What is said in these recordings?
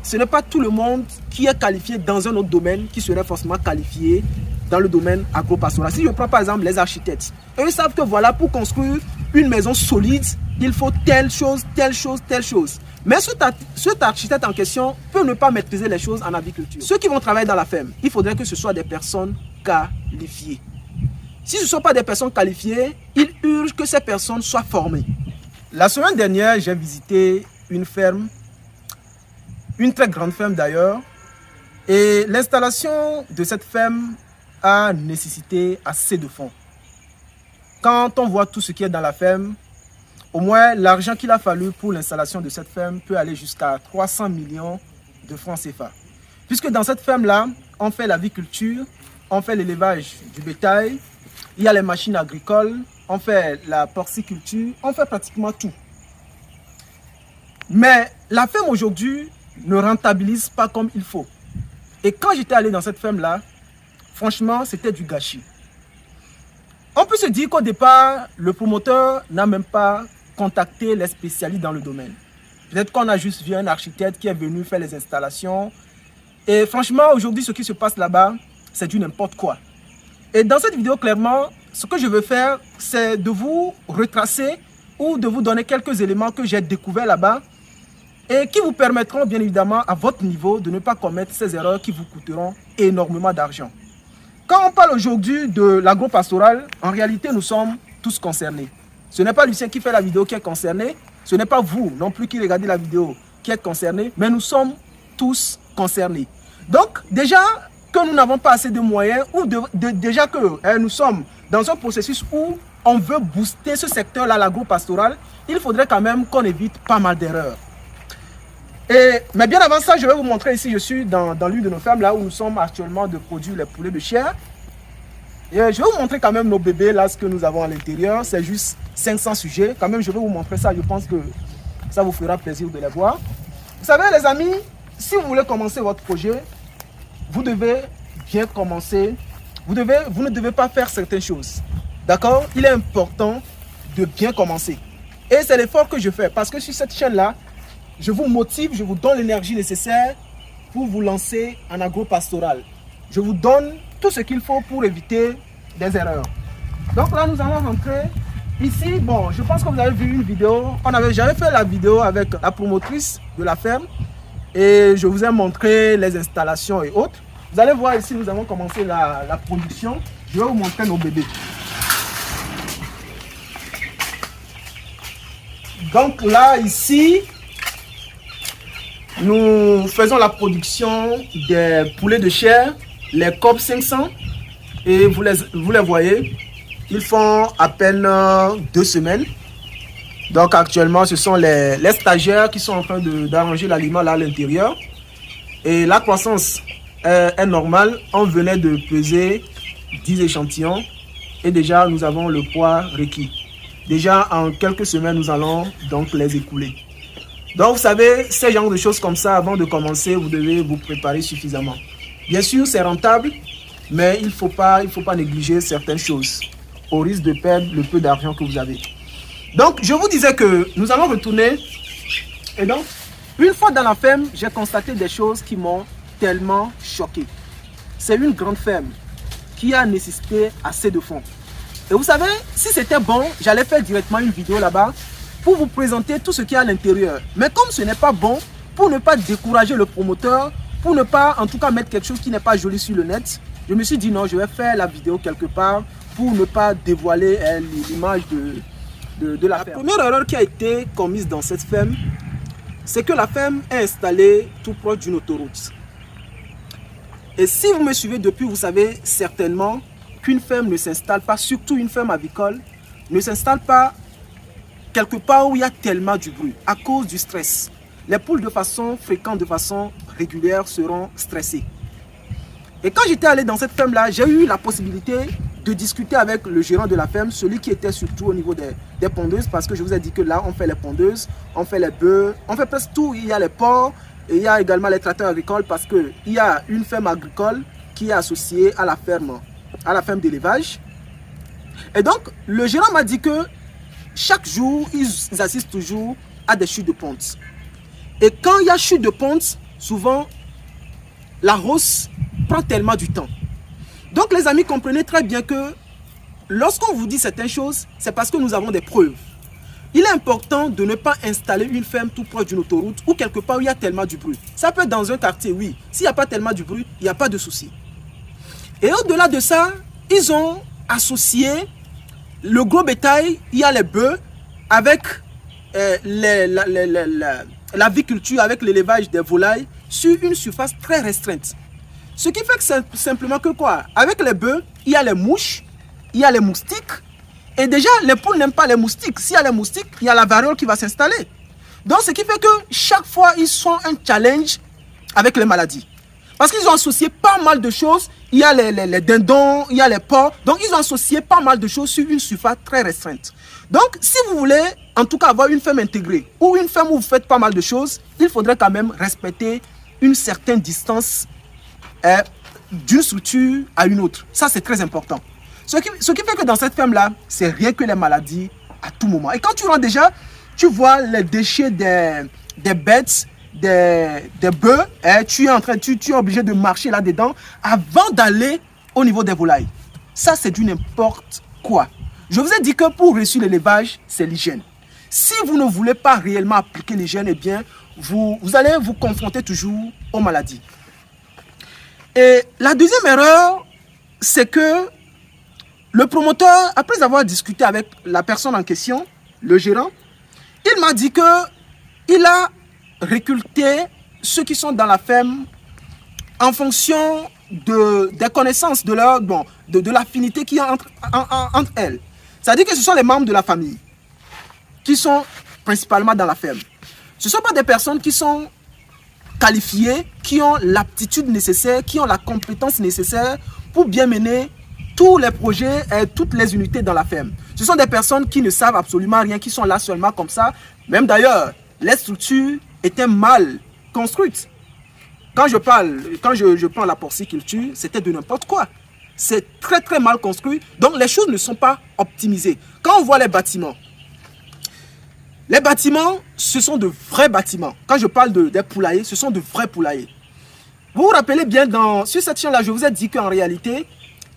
ce n'est pas tout le monde qui est qualifié dans un autre domaine qui serait forcément qualifié dans le domaine agro-pastoral. Si je prends par exemple les architectes, eux savent que voilà, pour construire une maison solide, il faut telle chose, telle chose, telle chose. Mais cet architecte en question peut ne pas maîtriser les choses en agriculture. Ceux qui vont travailler dans la ferme, il faudrait que ce soit des personnes qualifiées. Si ce ne sont pas des personnes qualifiées, il urge que ces personnes soient formées. La semaine dernière, j'ai visité une ferme, une très grande ferme d'ailleurs, et l'installation de cette ferme a nécessité assez de fonds. Quand on voit tout ce qui est dans la ferme, au moins l'argent qu'il a fallu pour l'installation de cette ferme peut aller jusqu'à 300 millions de francs CFA. Puisque dans cette ferme-là, on fait l'aviculture, on fait l'élevage du bétail, il y a les machines agricoles, on fait la porciculture, on fait pratiquement tout. Mais la ferme aujourd'hui ne rentabilise pas comme il faut. Et quand j'étais allé dans cette ferme-là, franchement, c'était du gâchis. On peut se dire qu'au départ, le promoteur n'a même pas contacté les spécialistes dans le domaine. Peut-être qu'on a juste vu un architecte qui est venu faire les installations. Et franchement, aujourd'hui, ce qui se passe là-bas, c'est du n'importe quoi. Et dans cette vidéo, clairement, ce que je veux faire, c'est de vous retracer ou de vous donner quelques éléments que j'ai découverts là-bas et qui vous permettront, bien évidemment, à votre niveau, de ne pas commettre ces erreurs qui vous coûteront énormément d'argent. Quand on parle aujourd'hui de l'agro-pastoral, en réalité, nous sommes tous concernés. Ce n'est pas Lucien qui fait la vidéo qui est concerné, ce n'est pas vous non plus qui regardez la vidéo qui êtes concerné, mais nous sommes tous concernés. Donc, déjà que nous n'avons pas assez de moyens, ou déjà que nous sommes dans un processus où on veut booster ce secteur-là, l'agro-pastoral, il faudrait quand même qu'on évite pas mal d'erreurs. Mais bien avant ça, je vais vous montrer ici, je suis dans l'une de nos fermes, là où nous sommes actuellement de produire les poulets de chair. Et je vais vous montrer quand même nos bébés, là, ce que nous avons à l'intérieur. C'est juste 500 sujets. Quand même, je vais vous montrer ça. Je pense que ça vous fera plaisir de les voir. Vous savez, les amis, si vous voulez commencer votre projet, vous devez bien commencer. Vous ne devez pas faire certaines choses. D'accord? Il est important de bien commencer. Et c'est l'effort que je fais. Parce que sur cette chaîne-là, je vous motive, je vous donne l'énergie nécessaire pour vous lancer en agro-pastoral. Je vous donne tout ce qu'il faut pour éviter des erreurs. Donc là, nous allons rentrer ici. Bon, je pense que vous avez vu une vidéo. J'avais fait la vidéo avec la promotrice de la ferme et je vous ai montré les installations et autres. Vous allez voir ici, nous avons commencé la production. Je vais vous montrer nos bébés. Donc là, ici, nous faisons la production des poulets de chair, les COP 500, et vous les voyez, ils font à peine 2 semaines. Donc actuellement, ce sont les stagiaires qui sont en train d'arranger l'aliment là à l'intérieur. Et la croissance est normale. On venait de peser 10 échantillons et déjà nous avons le poids requis. Déjà en quelques semaines, nous allons donc les écouler. Donc vous savez, ces genres de choses comme ça, avant de commencer, vous devez vous préparer suffisamment. Bien sûr, c'est rentable, mais il ne faut pas négliger certaines choses, au risque de perdre le peu d'argent que vous avez. Donc, je vous disais que nous allons retourner. Et donc, une fois dans la ferme, j'ai constaté des choses qui m'ont tellement choqué. C'est une grande ferme qui a nécessité assez de fonds. Et vous savez, si c'était bon, j'allais faire directement une vidéo là-bas pour vous présenter tout ce qu'il y a à l'intérieur. Mais comme ce n'est pas bon, pour ne pas décourager le promoteur, pour ne pas en tout cas mettre quelque chose qui n'est pas joli sur le net, je me suis dit non, je vais faire la vidéo quelque part pour ne pas dévoiler l'image de la ferme. La première erreur qui a été commise dans cette ferme, c'est que la ferme est installée tout proche d'une autoroute. Et si vous me suivez depuis, vous savez certainement qu'une ferme ne s'installe pas, surtout une ferme avicole, ne s'installe pas quelque part où il y a tellement du bruit, à cause du stress. Les poules de façon fréquente, de façon régulière seront stressées. Et quand j'étais allé dans cette ferme-là, j'ai eu la possibilité de discuter avec le gérant de la ferme, celui qui était surtout au niveau des pondeuses, parce que je vous ai dit que là, on fait les pondeuses, on fait les bœufs, on fait presque tout. Il y a les porcs et il y a également les tracteurs agricoles, parce qu'il y a une ferme agricole qui est associée à la ferme d'élevage. Et donc, le gérant m'a dit que chaque jour, ils assistent toujours à des chutes de ponte. Et quand il y a chute de ponte, souvent, la rosse prend tellement du temps. Donc les amis, comprenez très bien que lorsqu'on vous dit certaines choses, c'est parce que nous avons des preuves. Il est important de ne pas installer une ferme tout proche d'une autoroute ou quelque part où il y a tellement du bruit. Ça peut être dans un quartier, oui. S'il n'y a pas tellement du bruit, il n'y a pas de souci. Et au-delà de ça, ils ont associé le gros bétail, il y a les bœufs, avec l'aviculture, avec l'élevage des volailles sur une surface très restreinte. Ce qui fait que c'est simplement que quoi? Avec les bœufs, il y a les mouches, il y a les moustiques. Et déjà, les poules n'aiment pas les moustiques. S'il y a les moustiques, il y a la variole qui va s'installer. Donc, ce qui fait que chaque fois, ils sont un challenge avec les maladies. Parce qu'ils ont associé pas mal de choses. Il y a les dindons, il y a les porcs. Donc, ils ont associé pas mal de choses sur une surface très restreinte. Donc, si vous voulez, en tout cas, avoir une ferme intégrée ou une ferme où vous faites pas mal de choses, il faudrait quand même respecter une certaine distance d'une structure à une autre. Ça, c'est très important. Ce qui fait que dans cette ferme-là, c'est rien que les maladies à tout moment. Et quand tu rentres déjà, tu vois les déchets des bêtes, des bœufs, tu es obligé de marcher là-dedans avant d'aller au niveau des volailles. Ça, c'est du n'importe quoi. Je vous ai dit que pour réussir l'élevage, c'est l'hygiène. Si vous ne voulez pas réellement appliquer l'hygiène, eh bien, vous allez vous confronter toujours aux maladies. Et la deuxième erreur, c'est que le promoteur, après avoir discuté avec la personne en question, le gérant, il m'a dit qu'il a recruté ceux qui sont dans la ferme en fonction des connaissances, de l'affinité qu'il y a entre elles. C'est-à-dire que ce sont les membres de la famille qui sont principalement dans la ferme. Ce ne sont pas des personnes qui sont qualifiées, qui ont l'aptitude nécessaire, qui ont la compétence nécessaire pour bien mener tous les projets et toutes les unités dans la ferme. Ce sont des personnes qui ne savent absolument rien, qui sont là seulement comme ça. Même d'ailleurs, les structures étaient mal construites. Quand je prends la porciculture, c'était de n'importe quoi. C'est très très mal construit. Donc les choses ne sont pas optimisées. Quand on voit les bâtiments, ce sont de vrais bâtiments. Quand je parle des poulaillers, ce sont de vrais poulaillers. Vous vous rappelez bien, sur cette chaîne-là, je vous ai dit qu'en réalité,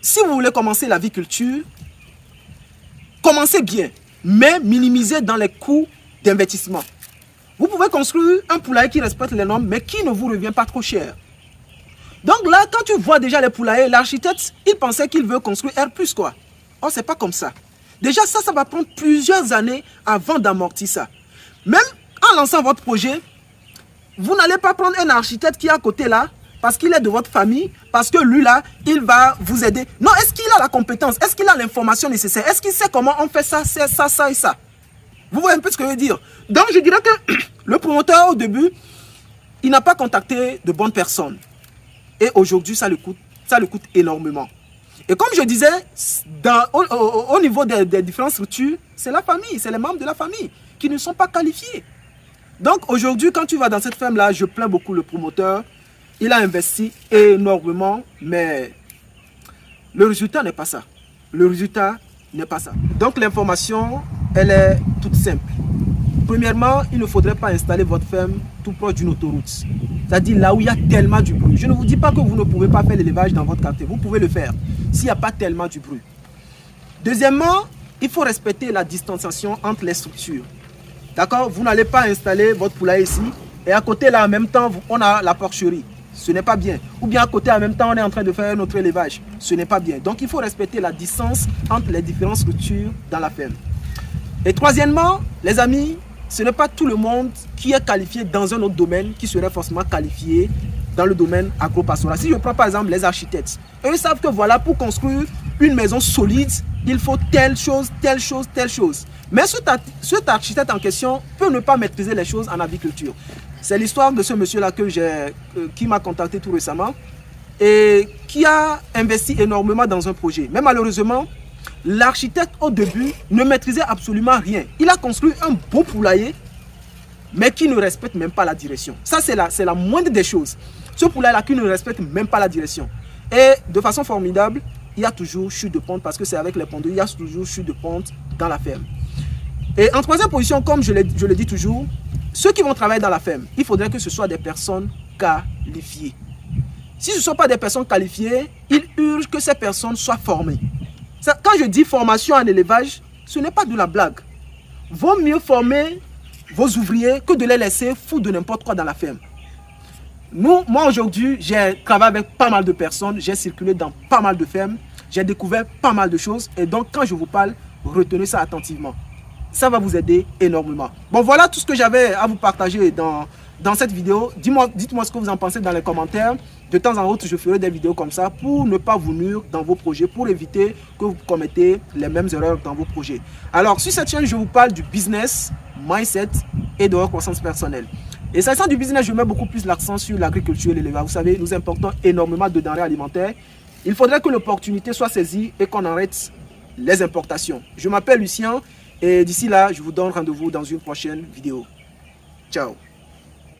si vous voulez commencer l'aviculture, commencez bien, mais minimisez dans les coûts d'investissement. Vous pouvez construire un poulailler qui respecte les normes, mais qui ne vous revient pas trop cher. Donc là, quand tu vois déjà les poulaillers, l'architecte, il pensait qu'il veut construire R+, quoi. Oh, c'est pas comme ça. Déjà, ça va prendre plusieurs années avant d'amortir ça. Même en lançant votre projet, vous n'allez pas prendre un architecte qui est à côté là, parce qu'il est de votre famille, parce que lui là, il va vous aider. Non, est-ce qu'il a la compétence? Est-ce qu'il a l'information nécessaire? Est-ce qu'il sait comment on fait ça, ça et ça? Vous voyez un peu ce que je veux dire? Donc je dirais que le promoteur au début, il n'a pas contacté de bonnes personnes. Et aujourd'hui, ça le coûte énormément. Et comme je disais, au niveau des différentes structures, c'est la famille, c'est les membres de la famille qui ne sont pas qualifiés. Donc aujourd'hui, quand tu vas dans cette ferme-là, je plains beaucoup le promoteur. Il a investi énormément, mais le résultat n'est pas ça. Le résultat n'est pas ça. Donc l'information, elle est toute simple. Premièrement, il ne faudrait pas installer votre ferme tout proche d'une autoroute. C'est-à-dire là où il y a tellement du bruit. Je ne vous dis pas que vous ne pouvez pas faire l'élevage dans votre quartier. Vous pouvez le faire s'il n'y a pas tellement du bruit. Deuxièmement, il faut respecter la distanciation entre les structures. D'accord? Vous n'allez pas installer votre poulailler ici et à côté là en même temps, on a la porcherie. Ce n'est pas bien. Ou bien à côté en même temps, on est en train de faire notre élevage. Ce n'est pas bien. Donc il faut respecter la distance entre les différentes structures dans la ferme. Et troisièmement, les amis, ce n'est pas tout le monde qui est qualifié dans un autre domaine qui serait forcément qualifié dans le domaine agropastoral. Si je prends par exemple les architectes, eux savent que voilà, pour construire une maison solide, il faut telle chose, telle chose, telle chose. Mais cet architecte en question peut ne pas maîtriser les choses en aviculture. C'est l'histoire de ce monsieur-là qui m'a contacté tout récemment et qui a investi énormément dans un projet. Mais malheureusement, l'architecte au début ne maîtrisait absolument rien. Il a construit un beau poulailler, mais qui ne respecte même pas la direction. Ça, c'est la moindre des choses. Ce poulailler-là qui ne respecte même pas la direction. Et de façon formidable, il y a toujours chute de ponte, parce que c'est avec les ponts, il y a toujours chute de ponte dans la ferme. Et en troisième position, comme je le dis toujours, ceux qui vont travailler dans la ferme, il faudrait que ce soit des personnes qualifiées. Si ce ne sont pas des personnes qualifiées, il urge que ces personnes soient formées. Quand je dis formation en élevage, ce n'est pas de la blague. Vaut mieux former vos ouvriers que de les laisser foutre de n'importe quoi dans la ferme. Moi aujourd'hui, j'ai travaillé avec pas mal de personnes, j'ai circulé dans pas mal de fermes, j'ai découvert pas mal de choses et donc quand je vous parle, retenez ça attentivement. Ça va vous aider énormément. Bon, voilà tout ce que j'avais à vous partager dans cette vidéo. Dites-moi ce que vous en pensez dans les commentaires. De temps en temps, je ferai des vidéos comme ça pour ne pas vous nuire dans vos projets, pour éviter que vous commettez les mêmes erreurs dans vos projets. Alors, sur cette chaîne, je vous parle du business, mindset et de croissance personnelle. Et s'agissant du business, je mets beaucoup plus l'accent sur l'agriculture et l'élevage. Vous savez, nous importons énormément de denrées alimentaires. Il faudrait que l'opportunité soit saisie et qu'on arrête les importations. Je m'appelle Lucien et d'ici là, je vous donne rendez-vous dans une prochaine vidéo. Ciao.